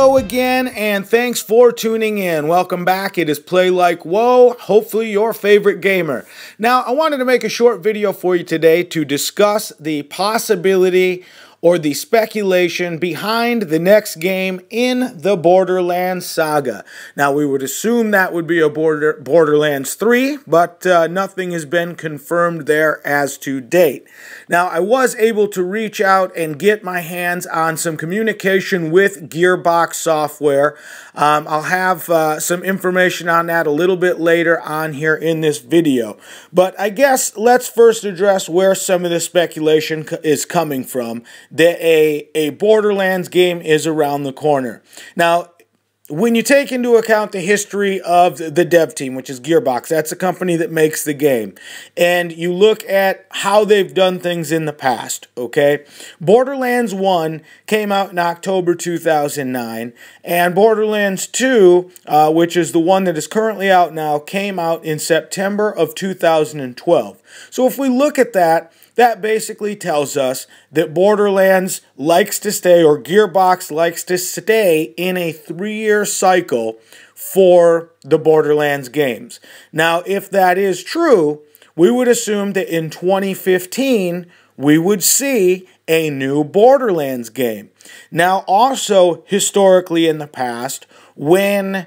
Hello again, and thanks for tuning in. Welcome back. It is Play Like Whoa, hopefully your favorite gamer. Now, I wanted to make a short video for you today to discuss the possibility or the speculation behind the next game in the Borderlands saga. Now, we would assume that would be a Borderlands 3, but nothing has been confirmed there as to date. Now, I was able to reach out and get my hands on some communication with Gearbox software. I'll have some information on that a little bit later on here in this video. But I guess let's first address where some of the speculation is coming from, that a Borderlands game is around the corner. Now, when you take into account the history of the dev team, which is Gearbox, that's a company that makes the game, and you look at how they've done things in the past, okay? Borderlands 1 came out in October 2009, and Borderlands 2, which is the one that is currently out now, came out in September of 2012. So if we look at that, that basically tells us that Borderlands likes to stay, or Gearbox likes to stay, in a 3-year cycle for the Borderlands games. Now, if that is true, we would assume that in 2015, we would see a new Borderlands game. Now, also, historically in the past, when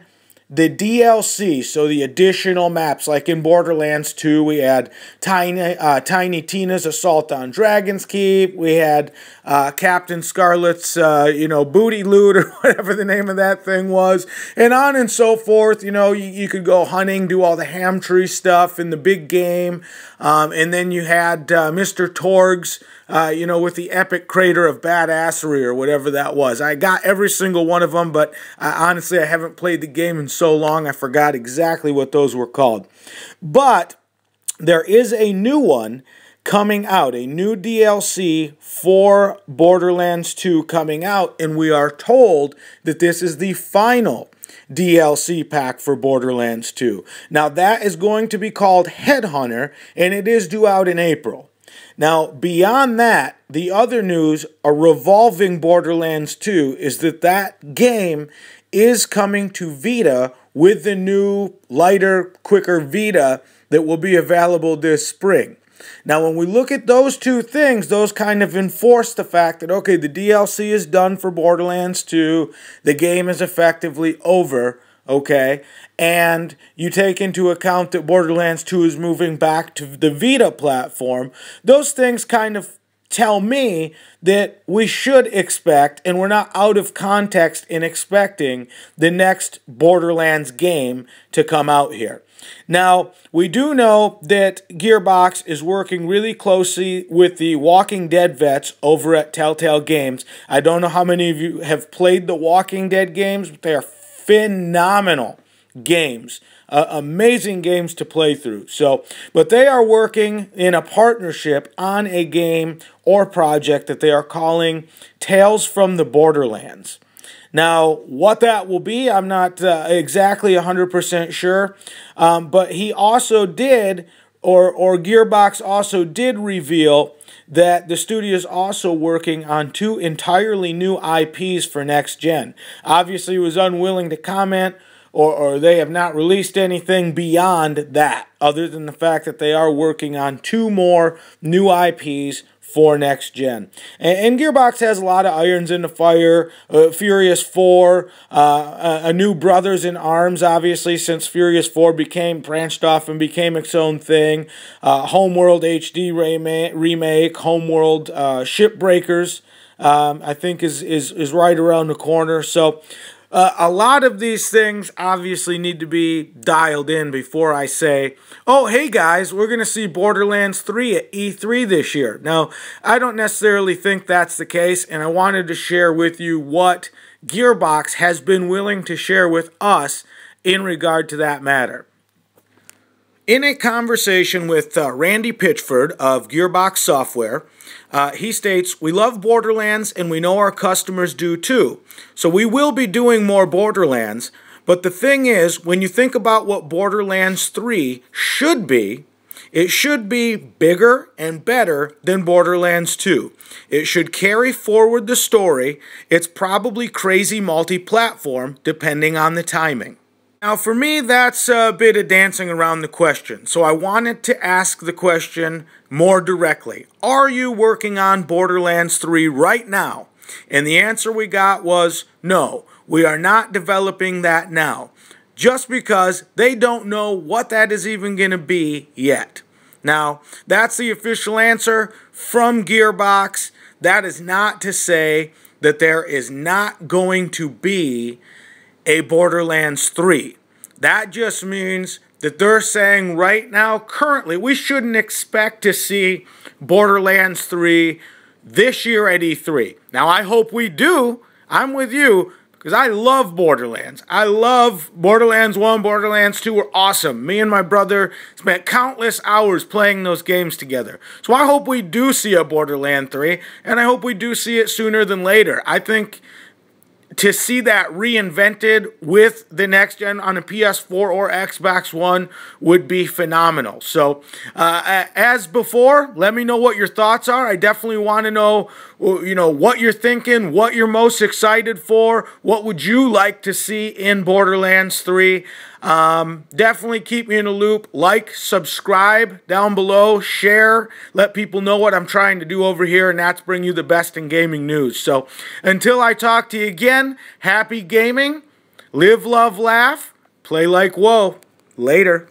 the DLC, so the additional maps, like in Borderlands 2, we had Tiny Tina's Assault on Dragon's Keep, we had Captain Scarlet's, Booty Loot, or whatever the name of that thing was, and on and so forth. You could go hunting, do all the ham tree stuff in the big game, and then you had Mr. Torg's, with the epic crater of badassery, or whatever that was. I got every single one of them, but honestly, I haven't played the game in so long, I forgot exactly what those were called. But there is a new one coming out, a new DLC for Borderlands 2 coming out, and we are told that this is the final DLC pack for Borderlands 2. Now, that is going to be called Headhunter, and it is due out in April. Now, beyond that, the other news revolving Borderlands 2 is that game is coming to Vita with the new, lighter, quicker Vita that will be available this spring. Now, when we look at those two things, those kind of enforce the fact that, okay, the DLC is done for Borderlands 2, the game is effectively over, okay, and you take into account that Borderlands 2 is moving back to the Vita platform, those things kind of tell me that we should expect, and we're not out of context in expecting, the next Borderlands game to come out here. Now, we do know that Gearbox is working really closely with the Walking Dead vets over at Telltale Games. I don't know how many of you have played the Walking Dead games, but they are phenomenal games. Amazing games to play through. But they are working in a partnership on a game or project that they are calling Tales from the Borderlands. Now, what that will be, I'm not exactly 100% sure, but he also did, or Gearbox also did reveal that the studio is also working on 2 entirely new IPs for next gen. Obviously, he was unwilling to comment, or they have not released anything beyond that, other than the fact that they are working on 2 more new IPs for next gen. And Gearbox has a lot of irons in the fire. Furious 4, a new Brothers in Arms, obviously, since Furious 4 branched off and became its own thing. Homeworld HD remake, Homeworld Shipbreakers, I think is right around the corner. So a lot of these things obviously need to be dialed in before I say, oh, hey guys, we're going to see Borderlands 3 at E3 this year. Now, I don't necessarily think that's the case, and I wanted to share with you what Gearbox has been willing to share with us in regard to that matter. In a conversation with Randy Pitchford of Gearbox Software, he states, "We love Borderlands and we know our customers do too. So we will be doing more Borderlands. But the thing is, when you think about what Borderlands 3 should be, it should be bigger and better than Borderlands 2. It should carry forward the story. It's probably crazy multi-platform, depending on the timing. Now, for me, that's a bit of dancing around the question. So I wanted to ask the question more directly. Are you working on Borderlands 3 right now? And the answer we got was no, we are not developing that now. Just because they don't know what that is even going to be yet. Now, that's the official answer from Gearbox. That is not to say that there is not going to be a Borderlands 3. That just means that they're saying right now, currently, we shouldn't expect to see Borderlands 3 this year at E3. Now, I hope we do. I'm with you, because I love Borderlands. I love Borderlands 1, Borderlands 2 were awesome. Me and my brother spent countless hours playing those games together. So I hope we do see a Borderlands 3, and I hope we do see it sooner than later. I think to see that reinvented with the next gen on a PS4 or Xbox One would be phenomenal. So, as before, let me know what your thoughts are. I definitely want to know, what you're thinking, what you're most excited for, what would you like to see in Borderlands 3. Definitely keep me in the loop. Like, subscribe down below, share, let people know what I'm trying to do over here, and that's bring you the best in gaming news. So until I talk to you again, happy gaming, live, love, laugh, play like whoa. Later.